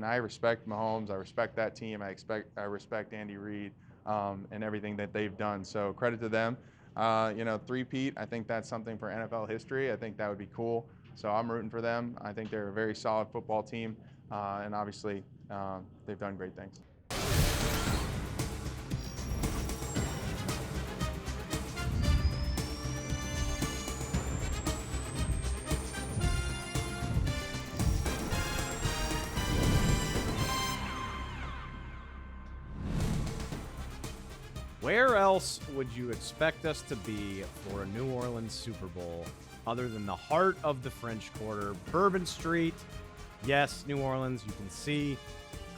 And I respect Mahomes. I respect that team. I respect Andy Reid and everything that they've done. So credit to them. Three-peat, I think that's something for NFL history. I think that would be cool. So I'm rooting for them. I think they're a very solid football team, and obviously they've done great things. Where else would you expect us to be for a New Orleans Super Bowl other than the heart of the French Quarter, Bourbon Street? Yes, New Orleans, you can see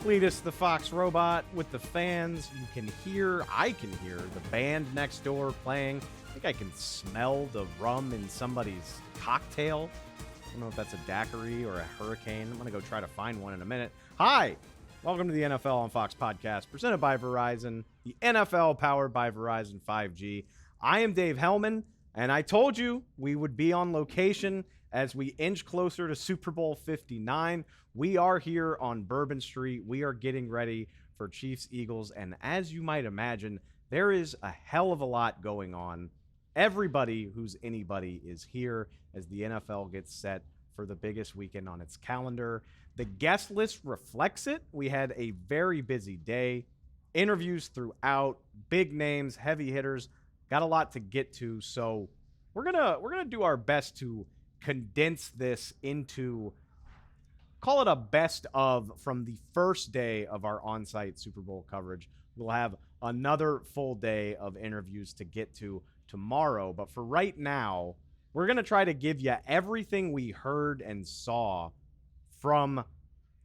Cletus the Fox robot with the fans. I can hear the band next door playing. I think I can smell the rum in somebody's cocktail. I don't know if that's a daiquiri or a hurricane. I'm going to go try to find one in a minute. Hi! Welcome to the NFL on Fox podcast, presented by Verizon, the NFL powered by Verizon 5G. I am Dave Helman, and I told you we would be on location as we inch closer to Super Bowl 59. We are here on Bourbon Street. We are getting ready for Chiefs-Eagles, and as you might imagine, there is a hell of a lot going on. Everybody who's anybody is here as the NFL gets set for the biggest weekend on its calendar. The guest list reflects it. We had a very busy day. Interviews throughout, big names, heavy hitters. Got a lot to get to, so we're gonna do our best to condense this into, call it a best of from the first day of our on-site Super Bowl coverage. We'll have another full day of interviews to get to tomorrow, but for right now, we're going to try to give you everything we heard and saw from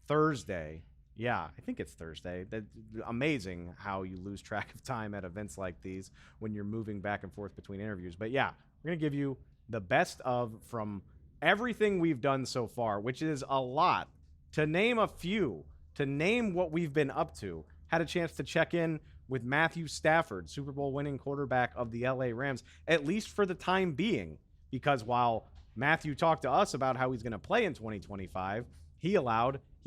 Thursday. Yeah, I think it's Thursday. That's amazing how you lose track of time at events like these when you're moving back and forth between interviews. But yeah, we're going to give you the best of from everything we've done so far, which is a lot. To name a few, to name what we've been up to, had a chance to check in with Matthew Stafford, Super Bowl winning quarterback of the LA Rams, at least for the time being. Because while Matthew talked to us about how he's going to play in 2025, he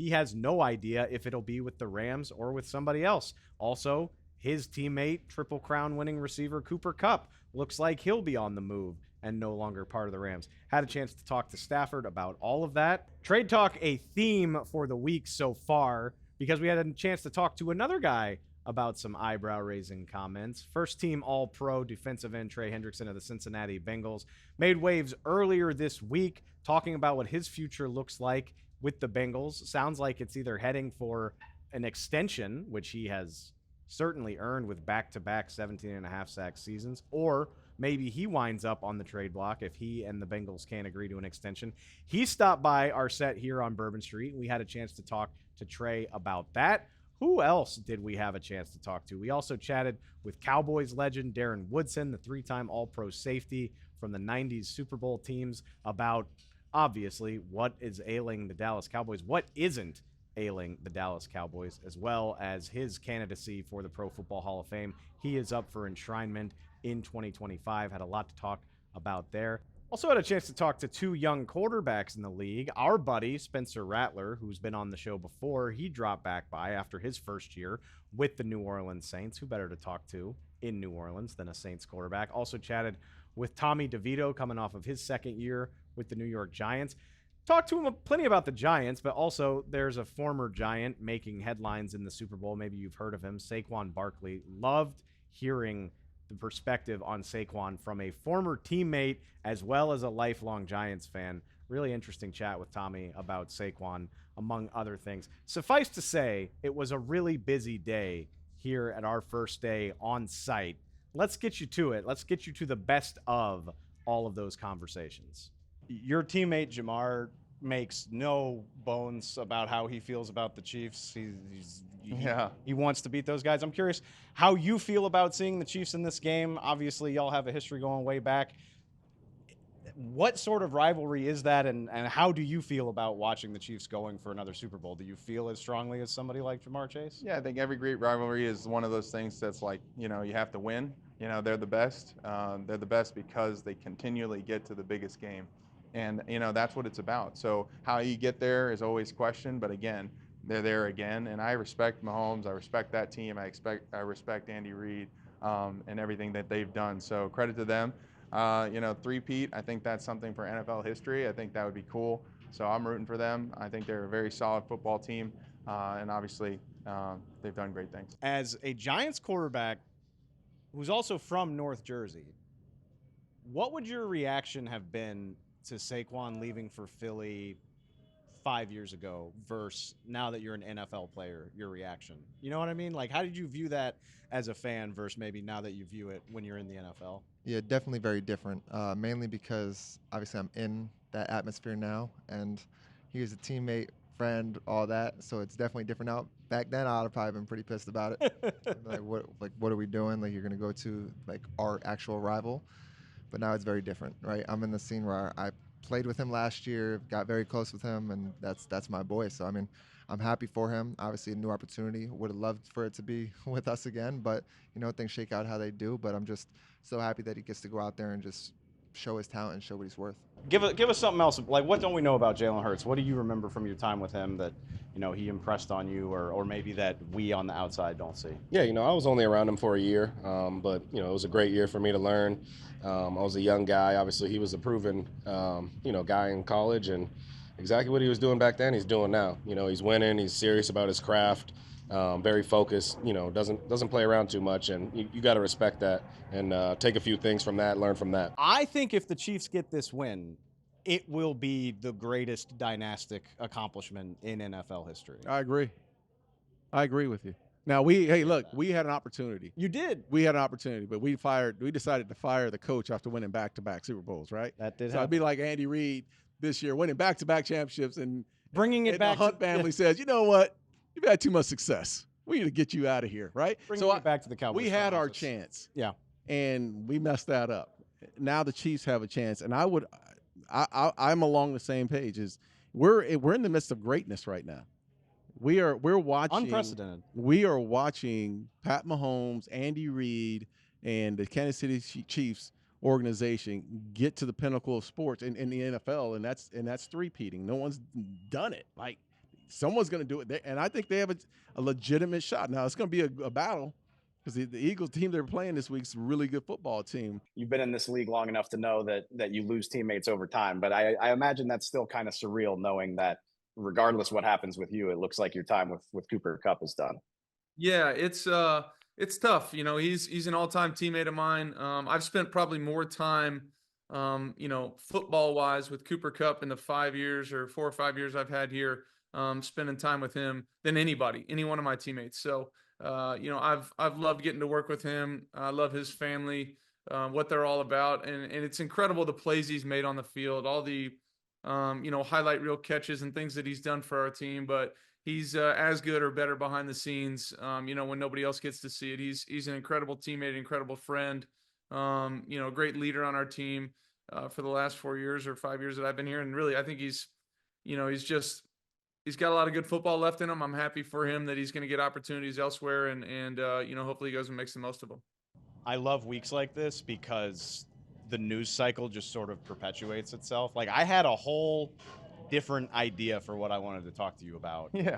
has no idea if it'll be with the Rams or with somebody else. Also, his teammate, Triple Crown winning receiver Cooper Kupp, looks like he'll be on the move and no longer part of the Rams. Had a chance to talk to Stafford about all of that. Trade talk, a theme for the week so far, because we had a chance to talk to another guy about some eyebrow-raising comments. First-team All-Pro defensive end Trey Hendrickson of the Cincinnati Bengals made waves earlier this week, talking about what his future looks like with the Bengals. Sounds like it's either heading for an extension, which he has certainly earned with back-to-back 17.5 sack seasons, or maybe he winds up on the trade block if he and the Bengals can't agree to an extension. He stopped by our set here on Bourbon Street. We had a chance to talk to Trey about that. Who else did we have a chance to talk to? We also chatted with Cowboys legend Darren Woodson, the three-time All-Pro safety from the 90s Super Bowl teams, about, obviously, what is ailing the Dallas Cowboys, what isn't ailing the Dallas Cowboys, as well as his candidacy for the Pro Football Hall of Fame. He is up for enshrinement in 2025. Had a lot to talk about there. Also had a chance to talk to two young quarterbacks in the league. Our buddy, Spencer Rattler, who's been on the show before, he dropped back by after his first year with the New Orleans Saints. Who better to talk to in New Orleans than a Saints quarterback? Also chatted with Tommy DeVito coming off of his second year with the New York Giants. Talked to him plenty about the Giants, but also there's a former Giant making headlines in the Super Bowl. Maybe you've heard of him, Saquon Barkley. Loved hearing the perspective on Saquon from a former teammate as well as a lifelong Giants fan. Really interesting chat with Tommy about Saquon, among other things. Suffice to say, it was a really busy day here at our first day on site. Let's get you to it. Let's get you to the best of all of those conversations. Your teammate Jamar makes no bones about how he feels about the Chiefs. He wants to beat those guys. I'm curious how you feel about seeing the Chiefs in this game. Obviously, y'all have a history going way back. What sort of rivalry is that, and how do you feel about watching the Chiefs going for another Super Bowl? Do you feel as strongly as somebody like Jamar Chase? Yeah, I think every great rivalry is one of those things that's like, you have to win. They're the best. They're the best because they continually get to the biggest game. And, that's what it's about. So how you get there is always questioned. But again, they're there again. And I respect Mahomes. I respect that team. I respect Andy Reid and everything that they've done. So credit to them. Three-peat, I think that's something for NFL history. I think that would be cool. So I'm rooting for them. I think they're a very solid football team. And obviously, they've done great things. As a Giants quarterback who's also from North Jersey, what would your reaction have been to Saquon leaving for Philly 5 years ago versus now that you're an NFL player, your reaction? You know what I mean? Like, how did you view that as a fan versus maybe now that you view it when you're in the NFL? Yeah, definitely very different. Mainly because obviously I'm in that atmosphere now, and he was a teammate, friend, all that. So it's definitely different now. Back then, I'd have probably been pretty pissed about it. What are we doing? Like, you're gonna go to like our actual rival, but now it's very different, right? I'm in the scene where I played with him last year, got very close with him, and that's my boy. So I mean, I'm happy for him. Obviously, a new opportunity. Would have loved for it to be with us again, but things shake out how they do. But I'm just so happy that he gets to go out there and just show his talent and show what he's worth. Give us something else. Like, what don't we know about Jalen Hurts? What do you remember from your time with him that he impressed on you, or maybe that we on the outside don't see? Yeah, I was only around him for a year, but it was a great year for me to learn. I was a young guy. Obviously, he was a proven guy in college, and exactly what he was doing back then, he's doing now. He's winning. He's serious about his craft. Very focused. Doesn't play around too much, and you got to respect that and take a few things from that, learn from that. I think if the Chiefs get this win, it will be the greatest dynastic accomplishment in NFL history. I agree with you. Now we had an opportunity. You did. We had an opportunity, but we decided to fire the coach after winning back-to-back Super Bowls, right? That did So happen. I'd be like Andy Reid this year, winning back-to-back championships, and Bringing it back. the Hunt family says, you know what? You've had too much success. We need to get you out of here, right? Bringing it back to the Cowboys. We had front our office. chance. Yeah. And we messed that up. Now the Chiefs have a chance, and I'm along the same page. We're in the midst of greatness right now. We're watching Unprecedented. We are watching Pat Mahomes, Andy Reid, and the Kansas City Chiefs organization get to the pinnacle of sports in the NFL, and that's three-peating. No one's done it. Like, someone's going to do it, and I think they have a legitimate shot. Now it's going to be a battle, because the Eagles team they're playing this week's a really good football team. You've been in this league long enough to know that you lose teammates over time, but I imagine that's still kind of surreal, knowing that regardless what happens with you, it looks like your time with Cooper Kupp is done. Yeah, it's tough. He's an all-time teammate of mine. I've spent probably more time, football-wise with Cooper Kupp in the 5 years or 4 or 5 years I've had here, spending time with him than any one of my teammates. So, I've loved getting to work with him. I love his family, what they're all about, and it's incredible the plays he's made on the field, all the highlight reel catches and things that he's done for our team. But he's as good or better behind the scenes, when nobody else gets to see it. He's an incredible teammate, incredible friend, great leader on our team for the last 4 years or 5 years that I've been here. And really, I think he's got a lot of good football left in him. I'm happy for him that he's going to get opportunities elsewhere, and hopefully he goes and makes the most of them. I love weeks like this because the news cycle just sort of perpetuates itself. Like, I had a whole different idea for what I wanted to talk to you about. Yeah.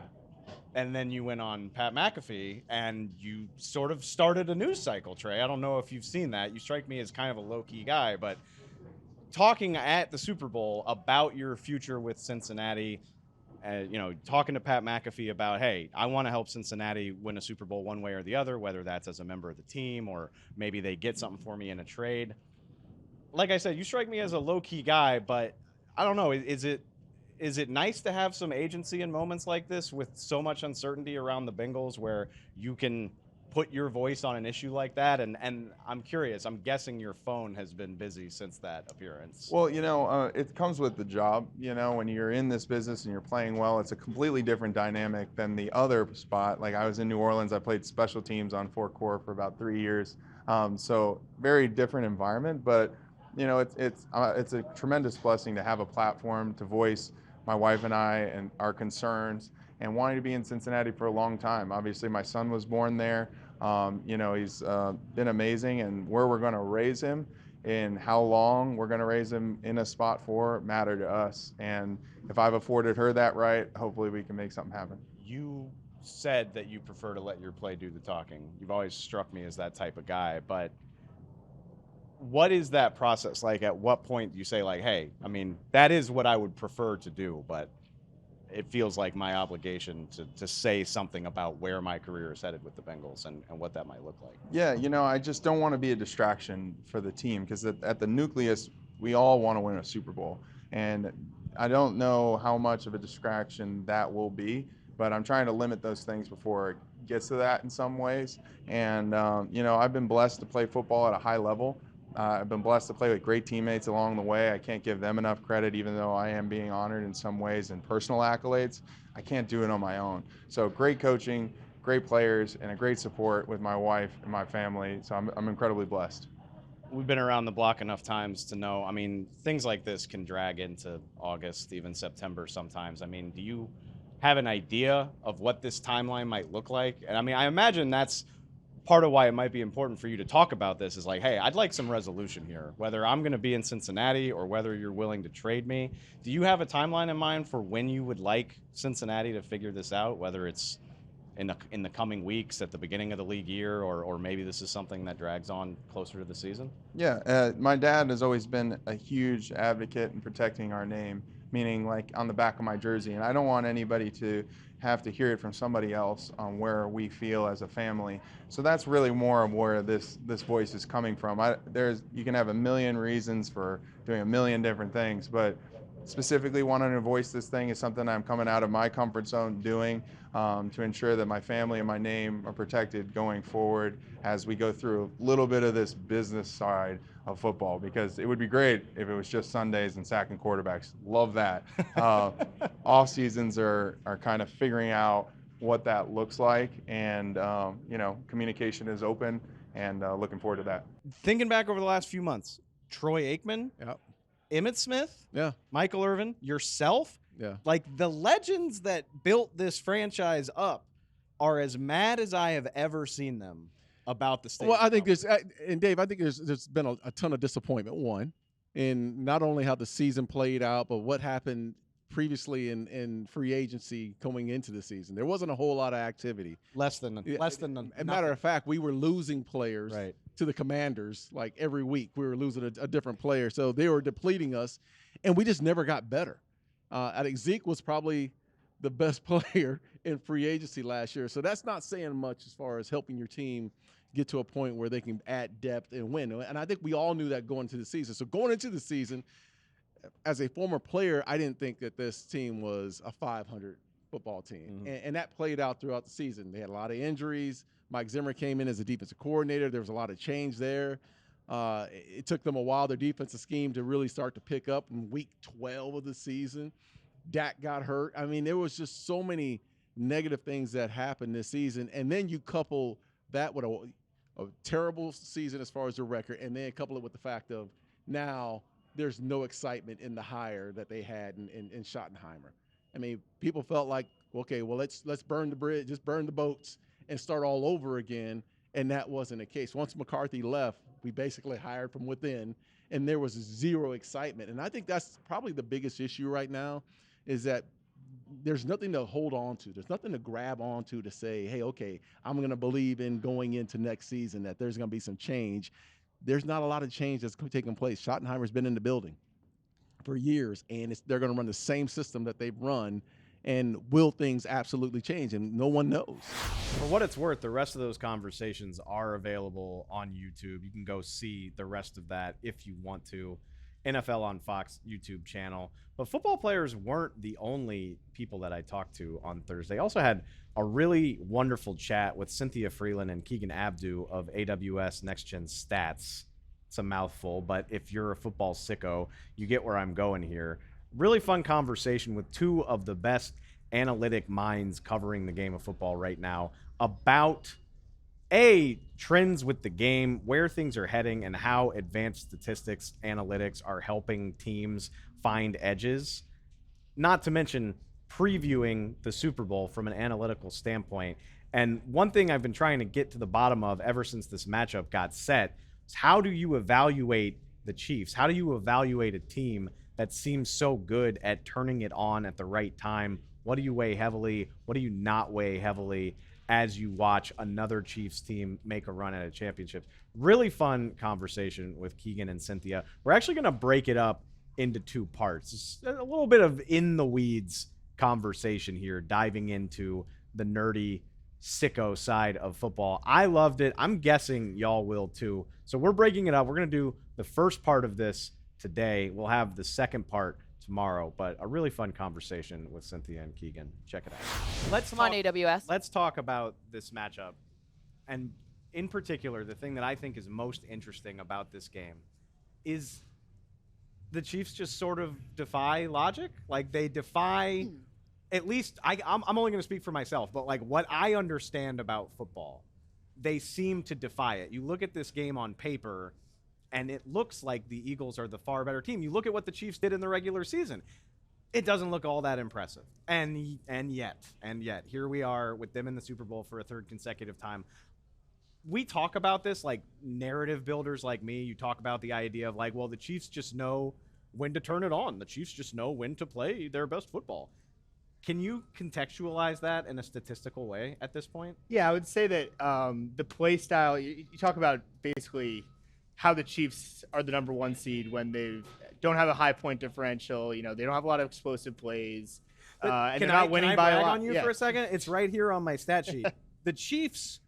And then you went on Pat McAfee and you sort of started a news cycle, Trey. I don't know if you've seen that. You strike me as kind of a low-key guy, but talking at the Super Bowl about your future with Cincinnati, talking to Pat McAfee about, hey, I want to help Cincinnati win a Super Bowl one way or the other, whether that's as a member of the team or maybe they get something for me in a trade. Like I said, you strike me as a low-key guy, but I don't know. Is it nice to have some agency in moments like this with so much uncertainty around the Bengals where you can put your voice on an issue like that? And I'm curious. I'm guessing your phone has been busy since that appearance. Well, it comes with the job. When you're in this business and you're playing well, it's a completely different dynamic than the other spot. Like, I was in New Orleans. I played special teams on Fort Core for about 3 years. So very different environment, but it's a tremendous blessing to have a platform to voice my wife and I and our concerns, and wanting to be in Cincinnati for a long time. Obviously, my son was born there. He's been amazing, and where we're going to raise him and how long we're going to raise him in a spot for matter to us. And if I've afforded her that right, hopefully we can make something happen. you said that you prefer to let your play do the talking. You've always struck me as that type of guy, but what is that process like? At what point do you say, like, hey, I mean, that is what I would prefer to do, but it feels like my obligation to say something about where my career is headed with the Bengals and what that might look like? Yeah, I just don't want to be a distraction for the team because at the nucleus, we all want to win a Super Bowl. And I don't know how much of a distraction that will be, but I'm trying to limit those things before it gets to that in some ways. And, I've been blessed to play football at a high level. I've been blessed to play with great teammates along the way. I can't give them enough credit, even though I am being honored in some ways and personal accolades. I can't do it on my own. So great coaching, great players, and a great support with my wife and my family. So I'm incredibly blessed. We've been around the block enough times to know, I mean, things like this can drag into August, even September sometimes. I mean, do you have an idea of what this timeline might look like? And I mean, I imagine that's part of why it might be important for you to talk about this is like, hey, I'd like some resolution here, whether I'm going to be in Cincinnati or whether you're willing to trade me. Do you have a timeline in mind for when you would like Cincinnati to figure this out, whether it's in the coming weeks at the beginning of the league year, or maybe this is something that drags on closer to the season? Yeah, my dad has always been a huge advocate in protecting our name, meaning like on the back of my jersey. And I don't want anybody to have to hear it from somebody else on where we feel as a family. So that's really more of where this voice is coming from. You can have a million reasons for doing a million different things, but specifically wanting to voice this thing is something I'm coming out of my comfort zone doing to ensure that my family and my name are protected going forward as we go through a little bit of this business side of football, because it would be great if it was just Sundays and sacking quarterbacks. Love that. Off seasons are kind of figuring out what that looks like, and communication is open, and looking forward to that. Thinking back over the last few months, Troy Aikman, Yep. Emmitt Smith, Yeah. Michael Irvin, yourself, Yeah. like the legends that built this franchise up are as mad as I have ever seen them about the state. Well, I think and Dave, I think there's been a ton of disappointment, one, in not only how the season played out, but what happened previously in free agency coming into the season. There wasn't a whole lot of activity. less than As a matter of fact, we were losing players Right. to the Commanders like every week. We were losing a different player, so they were depleting us, and we just never got better. I think Zeke was probably the best player in free agency last year, so that's not saying much as far as helping your team get to a point where they can add depth and win. And I think we all knew that going into the season. So going into the season, as a former player, I didn't think that this team was a 500 football team. Mm-hmm. And that played out throughout the season. They had a lot of injuries. Mike Zimmer came in as a defensive coordinator. There was a lot of change there. It took them a while, their defensive scheme, to really start to pick up in week 12 of the season. Dak got hurt. I mean, there was just so many negative things that happened this season. And then you couple that with a terrible season as far as the record, and then couple it with the fact of now there's no excitement in the hire that they had in Schottenheimer. I mean, people felt like, okay, well, let's burn the bridge, just burn the boats and start all over again, and that wasn't the case. Once McCarthy left, we basically hired from within, and there was zero excitement. And I think that's probably the biggest issue right now, is that there's nothing to hold on to. There's nothing to grab onto to say, hey, okay, I'm going to believe in going into next season that there's going to be some change. There's not a lot of change that's taking place. Schottenheimer's been in the building for years, and they're going to run the same system that they've run. And will things absolutely change? And no one knows. For what it's worth, the rest of those conversations are available on YouTube. You can go see the rest of that if you want to. NFL on Fox YouTube channel. But football players weren't the only people that I talked to on Thursday. I also had a really wonderful chat with Cynthia Frelund and Keegan Abdoo of AWS Next Gen Stats. It's a mouthful, but if you're a football sicko, you get where I'm going here. Really fun conversation with two of the best analytic minds covering the game of football right now about trends with the game, where things are heading, and how advanced statistics analytics are helping teams find edges. Not to mention previewing the Super Bowl from an analytical standpoint. And one thing I've been trying to get to the bottom of ever since this matchup got set is, how do you evaluate the Chiefs? How do you evaluate a team that seems so good at turning it on at the right time What do you weigh heavily? What do you not weigh heavily as you watch another Chiefs team make a run at a championship? Really fun conversation with Keegan and Cynthia. We're actually going to break it up into two parts. It's a little bit of in the weeds conversation here, diving into the nerdy sicko side of football. I loved it. I'm guessing y'all will too. So we're breaking it up. We're going to do the first part of this today. We'll have the second part tomorrow, but a really fun conversation with Cynthia and Keegan. Check it out. Come on, AWS. Let's talk about this matchup. And in particular, the thing that I think is most interesting about this game is the Chiefs just sort of defy logic. Like they defy, at least I'm only going to speak for myself, but like what I understand about football, they seem to defy it. You look at this game on paper, and it looks like the Eagles are the far better team. You look at what the Chiefs did in the regular season. It doesn't look all that impressive. And yet, here we are with them in the Super Bowl for a third consecutive time. We talk about this like narrative builders like me. You talk about the idea of like, well, the Chiefs just know when to turn it on. The Chiefs just know when to play their best football. Can you contextualize that in a statistical way at this point? Yeah, I would say that the play style, you talk about basically how the Chiefs are the number one seed when they don't have a high point differential. You know, they don't have a lot of explosive plays. And they're not winning by a lot. Can I brag on you for a second? It's right here on my stat sheet. The Chiefs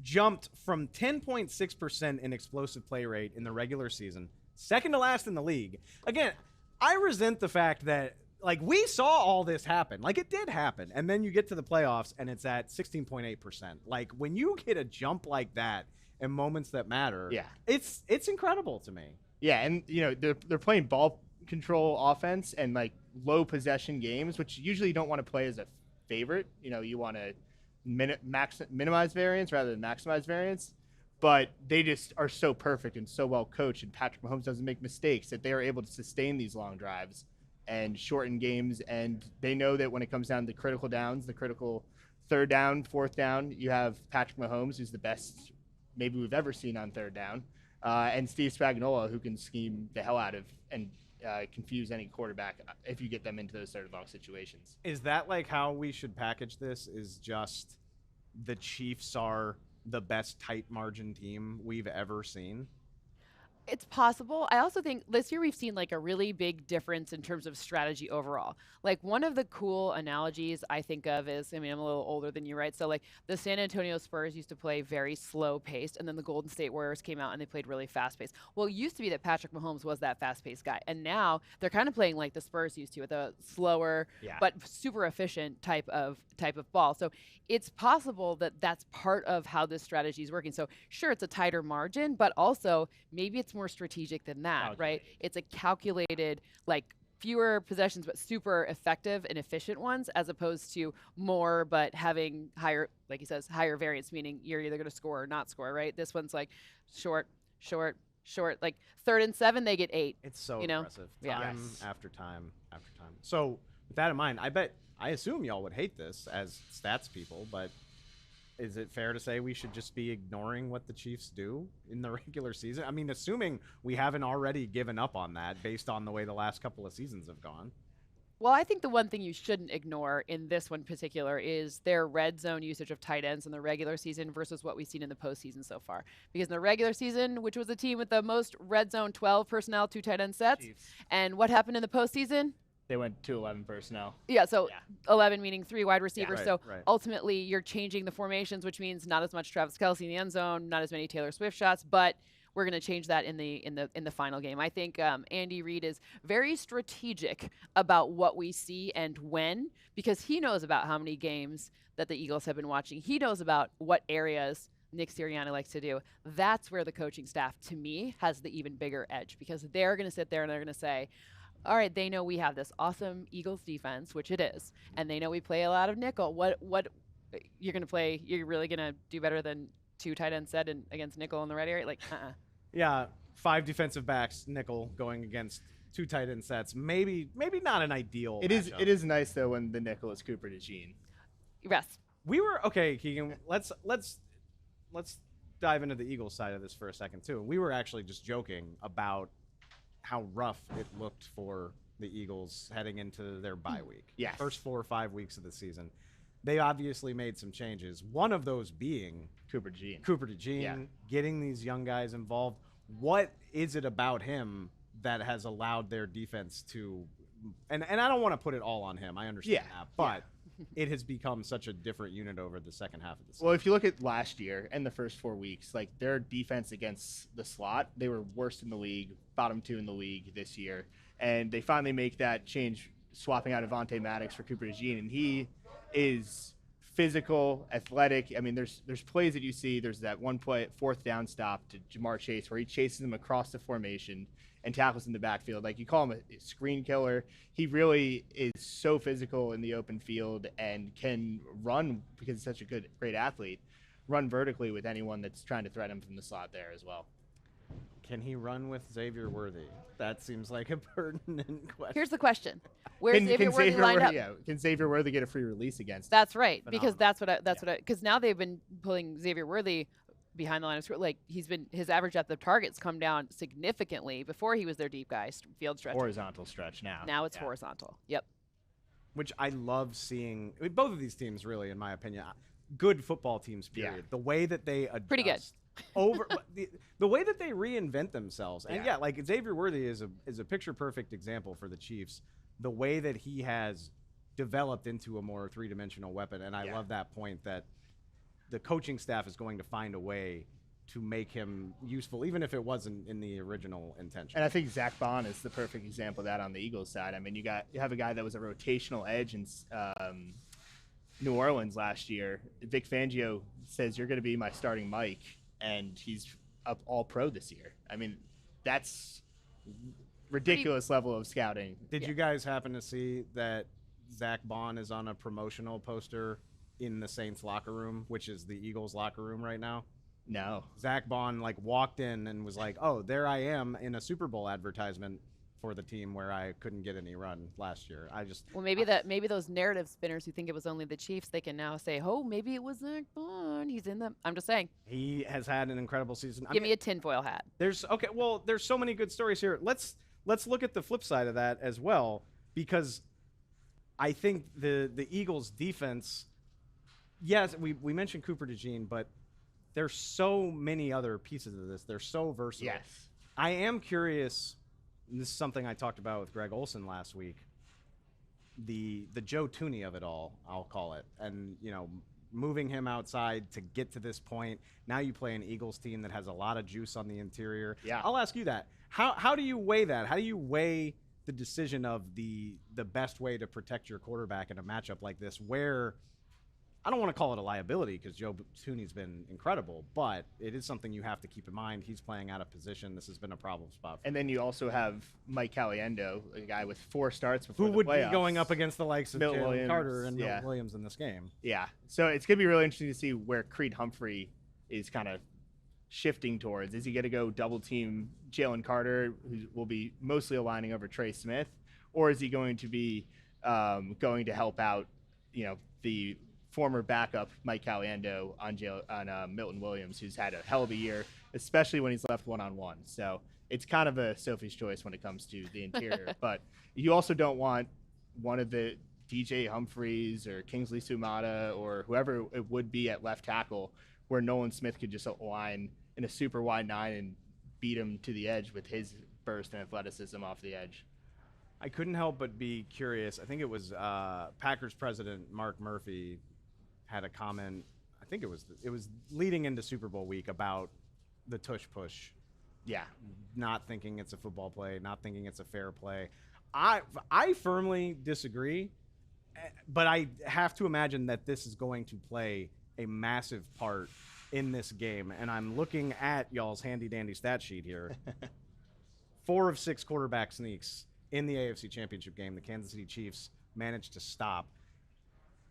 jumped from 10.6% in explosive play rate in the regular season, second to last in the league. Again, I resent the fact that like we saw all this happen. Like it did happen. And then you get to the playoffs and it's at 16.8%. Like when you get a jump like that in moments that matter, it's incredible to me. Yeah, and you know, they're playing ball control offense and like low possession games, which usually you don't want to play as a favorite. You know, you want to minimize variance rather than maximize variance. But they just are so perfect and so well coached, and Patrick Mahomes doesn't make mistakes, that they are able to sustain these long drives and shorten games. And they know that when it comes down to critical downs, the critical third down, fourth down, you have Patrick Mahomes, who's the best maybe we've ever seen on third down, and Steve Spagnuolo, who can scheme the hell out of and confuse any quarterback if you get them into those third and long situations. Is that like how we should package this? Is just the Chiefs are the best tight margin team we've ever seen? It's possible. I also think this year we've seen like a really big difference in terms of strategy overall. Like one of the cool analogies I think of is, I mean, I'm a little older than you, right? So like the San Antonio Spurs used to play very slow paced, and then the Golden State Warriors came out and they played really fast paced. Well, it used to be that Patrick Mahomes was that fast paced guy. And now they're kind of playing like the Spurs used to, with a slower, but super efficient type of ball. So it's possible that that's part of how this strategy is working. So sure, it's a tighter margin, but also maybe it's more strategic than that, right? It's a calculated, like fewer possessions, but super effective and efficient ones, as opposed to more, but having higher, like he says, higher variance, meaning you're either going to score or not score, right? This one's like short, like 3rd and 7, they get 8. It's so impressive. Time after time after time. So with that in mind, I assume y'all would hate this as stats people, but is it fair to say we should just be ignoring what the Chiefs do in the regular season? I mean, assuming we haven't already given up on that based on the way the last couple of seasons have gone. Well, I think the one thing you shouldn't ignore in this one particular is their red zone usage of tight ends in the regular season versus what we've seen in the postseason so far. Because in the regular season, which was the team with the most red zone 12 personnel, 2 tight end sets, Chiefs. And what happened in the postseason? They went to 11 personnel. Yeah, so 11 meaning 3 wide receivers. Yeah, so right. ultimately, you're changing the formations, which means not as much Travis Kelce in the end zone, not as many Taylor Swift shots, but we're going to change that in the final game. I think Andy Reid is very strategic about what we see and when, because he knows about how many games that the Eagles have been watching. He knows about what areas Nick Sirianni likes to do. That's where the coaching staff, to me, has the even bigger edge, because they're going to sit there and they're going to say, all right, they know we have this awesome Eagles defense, which it is, and they know we play a lot of nickel. What you're going to play? You're really going to do better than 2 tight ends set against nickel in the red area? Like, Yeah, 5 defensive backs, nickel, going against 2 tight end sets. Maybe not an ideal. It is nice though when the nickel is Cooper DeJean. Yes. We were okay, Keegan. Let's dive into the Eagles side of this for a second too. We were actually just joking about how rough it looked for the Eagles heading into their bye week. Yes. First 4 or 5 weeks of the season. They obviously made some changes. One of those being Cooper DeJean. Cooper DeJean, getting these young guys involved. What is it about him that has allowed their defense to and I don't want to put it all on him. I understand that. But it has become such a different unit over the second half of the season. Well, if you look at last year and the first 4 weeks, like their defense against the slot, they were worst in the league, bottom 2 in the league this year. And they finally make that change, swapping out Avonte Maddox for Cooper DeJean. And he is physical, athletic. I mean, there's plays that you see. There's that one play, 4th down stop to Jamar Chase where he chases him across the formation and tackles in the backfield. Like, you call him a screen killer. He really is so physical in the open field and can run, because he's such a great athlete, run vertically with anyone that's trying to threat him from the slot there as well. Can he run with Xavier Worthy? That seems like a pertinent question. Here's the question: Where's Xavier Worthy lined up? Yeah, can Xavier Worthy get a free release against? That's right, Phenomenal. because because now they've been pulling Xavier Worthy behind the line of scrimmage. Like, his average depth of targets come down significantly. Before, he was their deep guy, field stretch. Horizontal stretch now. Now it's horizontal. Yep. Which I love seeing. I mean, both of these teams, really, in my opinion, good football teams. Period. Yeah. The way that they adjust. Pretty good. Over the way that they reinvent themselves, and like Xavier Worthy is a picture perfect example for the Chiefs. The way that he has developed into a more 3-dimensional weapon, and I love that point that the coaching staff is going to find a way to make him useful, even if it wasn't in the original intention. And I think Zach Bond is the perfect example of that on the Eagles side. I mean, you have a guy that was a rotational edge in New Orleans last year. Vic Fangio says, "You're going to be my starting Mike," and he's up all pro this year. I mean, that's ridiculous level of scouting. Did you guys happen to see that Zach Bond is on a promotional poster in the Saints locker room, which is the Eagles locker room right now? No. Zach Bond walked in and was like, "Oh, there I am in a Super Bowl advertisement for the team where I couldn't get any run last year." Maybe those narrative spinners who think it was only the Chiefs, they can now say, "Oh, maybe it was Zach Bond. He's in them." I'm just saying. He has had an incredible season. Give me a tinfoil hat. There's so many good stories here. Let's look at the flip side of that as well, because I think the Eagles defense. Yes, we mentioned Cooper DeJean, but there's so many other pieces of this. They're so versatile. Yes. I am curious, and this is something I talked about with Greg Olson last week, the Joe Tooney of it all, I'll call it. And, moving him outside to get to this point. Now you play an Eagles team that has a lot of juice on the interior. Yeah. I'll ask you that. How do you weigh that? How do you weigh the decision of the best way to protect your quarterback in a matchup like this, where I don't want to call it a liability because Joe Tooney's been incredible, but it is something you have to keep in mind. He's playing out of position. This has been a problem spot for him. And then you also have Mike Caliendo, a guy with 4 starts before Who the would playoffs. be going up against the likes of Milton Jalen Williams, Carter and yeah. Milton Williams in this game. Yeah. So it's going to be really interesting to see where Creed Humphrey is kind of shifting towards. Is he going to go double team Jalen Carter, who will be mostly aligning over Trey Smith, or is he going to be going to help out, the former backup Mike Caliendo on Milton Williams, who's had a hell of a year, especially when he's left one-on-one. So it's kind of a Sophie's choice when it comes to the interior. But you also don't want one of the DJ Humphreys or Kingsley Sumata or whoever it would be at left tackle, where Nolan Smith could just align in a super wide 9 and beat him to the edge with his burst and athleticism off the edge. I couldn't help but be curious. I think it was Packers president Mark Murphy had a comment. I think it was leading into Super Bowl week about the tush push. Yeah. Not thinking it's a football play, not thinking it's a fair play. I firmly disagree, but I have to imagine that this is going to play a massive part in this game. And I'm looking at y'all's handy dandy stat sheet here. 4 of 6 quarterback sneaks in the AFC Championship game. The Kansas City Chiefs managed to stop.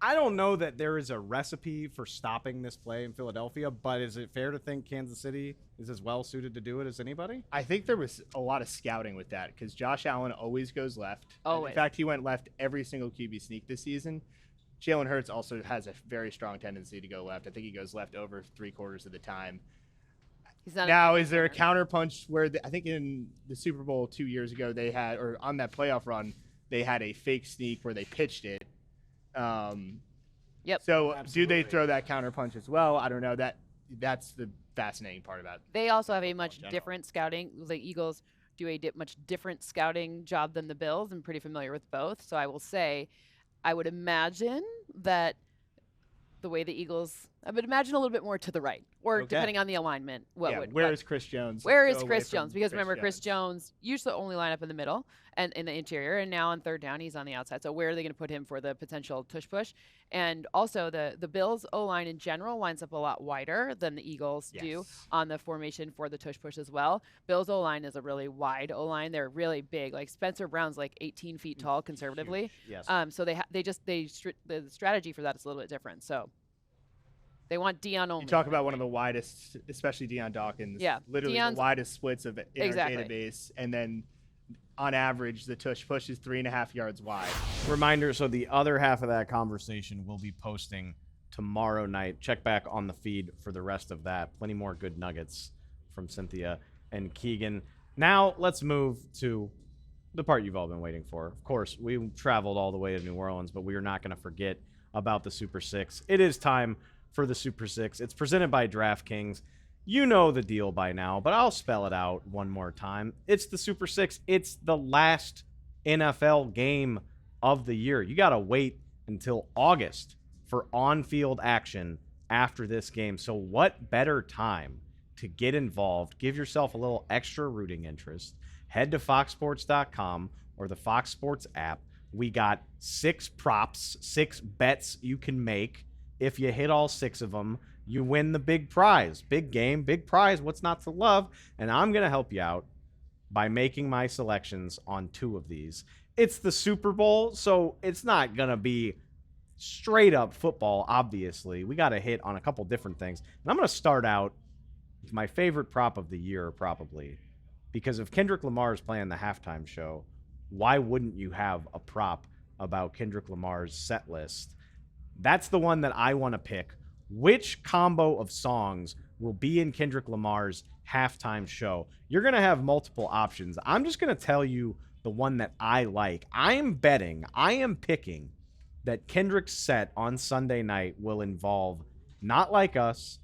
I don't know that there is a recipe for stopping this play in Philadelphia, but is it fair to think Kansas City is as well suited to do it as anybody? I think there was a lot of scouting with that because Josh Allen always goes left. Always. In fact, he went left every single QB sneak this season. Jalen Hurts also has a very strong tendency to go left. I think he goes left over 3/4 of the time. He's not Now, is there a counterpunch where I think in the Super Bowl 2 years ago they had, or on that playoff run, they had a fake sneak where they pitched it. Yep. So Absolutely. do they throw that counterpunch as well? I don't know. That's the fascinating part about it. They also have a much general. different scouting. The Eagles do a much different scouting job than the Bills. I'm pretty familiar with both. So I will say, I would imagine that the way the Eagles, I would imagine a little bit more to the right, or Okay. depending on the alignment. Where is Chris Jones? Where Let's is go away Chris from Jones? Because remember, Chris Jones. Jones used to only line up in the middle and in the interior, and now on third down he's on the outside. So where are they going to put him for the potential tush push? And also the Bills O-line in general lines up a lot wider than the Eagles do Yes. on the formation for the tush push as well. Bills O-line is a really wide O-line. They're really big. Like Spencer Brown's like 18 feet tall conservatively. Yes. So the strategy for that is a little bit different. So they want Dion only. You talk about one of the widest, especially Deion Dawkins. Yeah, Literally Deion's- the widest splits in Exactly. our database. And then on average, the tush push is 3.5 yards wide. Reminder, so the other half of that conversation we'll be posting tomorrow night. Check back on the feed for the rest of that. Plenty more good nuggets from Cynthia and Keegan. Now let's move to the part you've all been waiting for. Of course, we traveled all the way to New Orleans, but we are not going to forget about the Super Six. It is time for the Super Six. It's presented by DraftKings. You know the deal by now, but I'll spell it out one more time. It's the Super Six. It's the last NFL game of the year. You got to wait until August for on-field action after this game. So what better time to get involved, give yourself a little extra rooting interest? Head to foxsports.com or the Fox Sports app. We got 6 props, 6 bets you can make. If you hit all 6 of them, you win the big prize. Big game, big prize. What's not to love? And I'm going to help you out by making my selections on 2 of these. It's the Super Bowl, so it's not going to be straight up football, obviously. We got to hit on a couple different things. And I'm going to start out with my favorite prop of the year, probably. Because if Kendrick Lamar is playing the halftime show, why wouldn't you have a prop about Kendrick Lamar's set list? That's the one that I want to pick. Which combo of songs will be in Kendrick Lamar's halftime show? You're going to have multiple options. I'm just going to tell you the one that I like. I am picking that Kendrick's set on Sunday night will involve Not Like Us,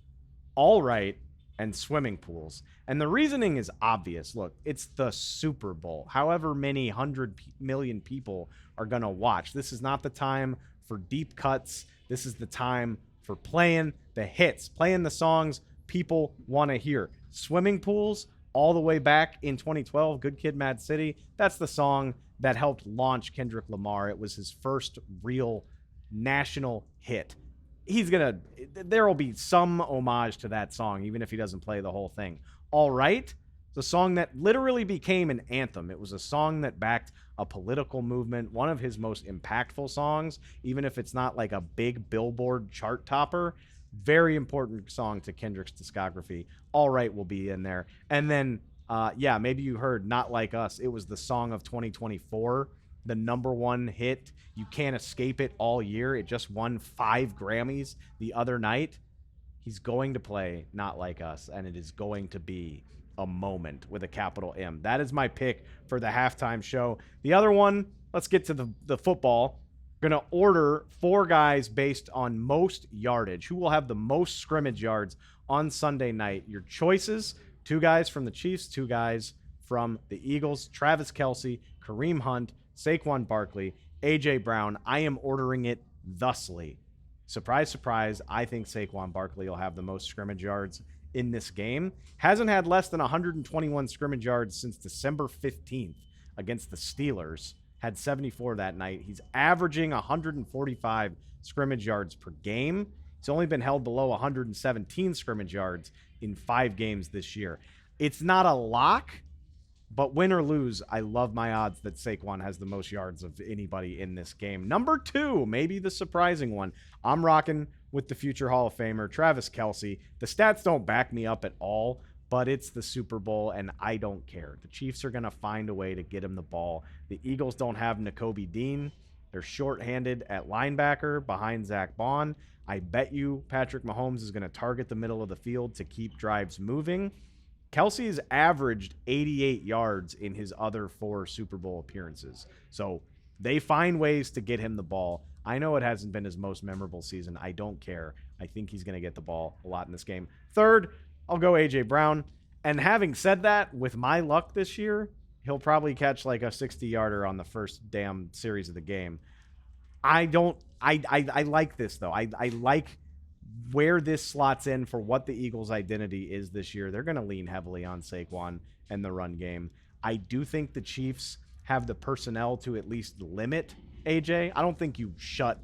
All Right, and Swimming Pools. And the reasoning is obvious. Look, it's the Super Bowl. However many 100 million people are going to watch. This is not the time for deep cuts. This is the time for playing the hits, playing the songs people want to hear. Swimming Pools, all the way back in 2012, Good Kid, Mad City. That's the song that helped launch Kendrick Lamar. It was his first real national hit. There will be some homage to that song, even if he doesn't play the whole thing. All Right, it's a song that literally became an anthem. It was a song that backed a political movement, one of his most impactful songs, even if it's not like a big Billboard chart topper. Very important song to Kendrick's discography. All Right will be in there. And then, maybe you heard Not Like Us. It was the song of 2024, the #1 hit. You can't escape it all year. It just won 5 Grammys the other night. He's going to play Not Like Us, and it is going to be a moment with a capital M. That is my pick for the halftime show. The other one, let's get to the football. Going to order 4 guys based on most yardage. Who will have the most scrimmage yards on Sunday night? Your choices, 2 guys from the Chiefs, 2 guys from the Eagles, Travis Kelce, Kareem Hunt, Saquon Barkley, A.J. Brown. I am ordering it thusly. Surprise, surprise, I think Saquon Barkley will have the most scrimmage yards in this game. Hasn't had less than 121 scrimmage yards since December 15th against the Steelers. Had 74 that night. He's averaging 145 scrimmage yards per game. He's only been held below 117 scrimmage yards in 5 games this year. It's not a lock, but win or lose, I love my odds that Saquon has the most yards of anybody in this game. Number 2, maybe the surprising one. I'm rocking with the future Hall of Famer, Travis Kelce. The stats don't back me up at all, but it's the Super Bowl, and I don't care. The Chiefs are going to find a way to get him the ball. The Eagles don't have Nakobe Dean. They're shorthanded at linebacker behind Zach Bond. I bet you Patrick Mahomes is going to target the middle of the field to keep drives moving. Kelsey has averaged 88 yards in his other 4 Super Bowl appearances. So they find ways to get him the ball. I know it hasn't been his most memorable season. I don't care. I think he's going to get the ball a lot in this game. Third, I'll go A.J. Brown. And having said that, with my luck this year, he'll probably catch like a 60-yarder on the first damn series of the game. I like this, though. I like where this slots in for what the Eagles' identity is this year. They're going to lean heavily on Saquon and the run game. I do think the Chiefs have the personnel to at least limit AJ. I don't think you shut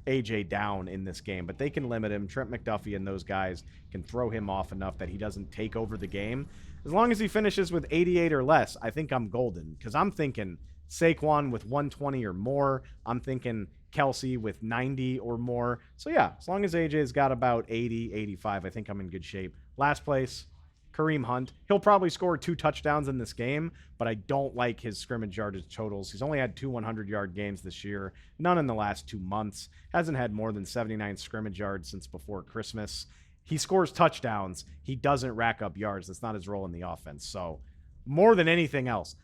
AJ down in this game, but they can limit him. Trent McDuffie and those guys can throw him off enough that he doesn't take over the game. As long as he finishes with 88 or less, I think I'm golden, because I'm thinking Saquon with 120 or more. I'm thinking Kelsey with 90 or more. So yeah, as long as AJ's got about 80, 85, I think I'm in good shape. Last place, Kareem Hunt. He'll probably score 2 touchdowns in this game, but I don't like his scrimmage yardage totals. He's only had 2 100-yard games this year, none in the last 2 months. Hasn't had more than 79 scrimmage yards since before Christmas. He scores touchdowns. He doesn't rack up yards. That's not his role in the offense. So more than anything else,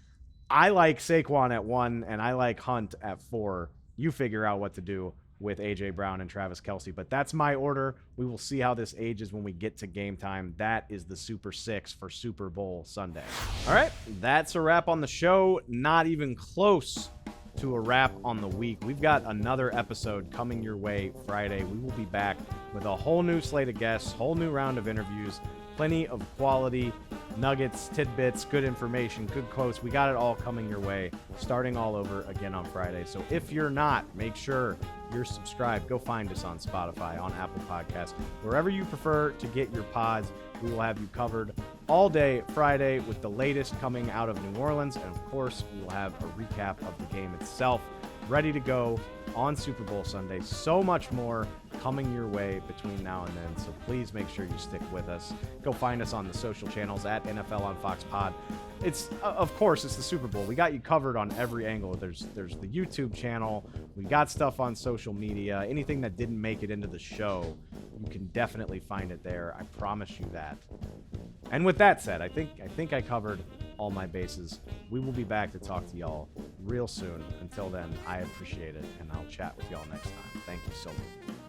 I like Saquon at 1, and I like Hunt at 4. You figure out what to do with A.J. Brown and Travis Kelce. But that's my order. We will see how this ages when we get to game time. That is the Super 6 for Super Bowl Sunday. All right, that's a wrap on the show. Not even close to a wrap on the week. We've got another episode coming your way Friday. We will be back with a whole new slate of guests, whole new round of interviews, plenty of quality nuggets, tidbits, good information, good quotes. We got it all coming your way, starting all over again on Friday. So if you're not, make sure you're subscribed. Go find us on Spotify, on Apple Podcasts, wherever you prefer to get your pods. We will have you covered all day Friday with the latest coming out of New Orleans. And of course, we will have a recap of the game itself ready to go on Super Bowl Sunday. So much more coming your way between now and then. So please make sure you stick with us. Go find us on the social channels at NFL on Fox Pod. It's, of course, it's the Super Bowl. We got you covered on every angle. There's the YouTube channel. We got stuff on social media. Anything that didn't make it into the show, you can definitely find it there. I promise you that. And with that said, I think I covered all my bases. We will be back to talk to y'all real soon. Until then, I appreciate it, and I'll chat with y'all next time. Thank you so much.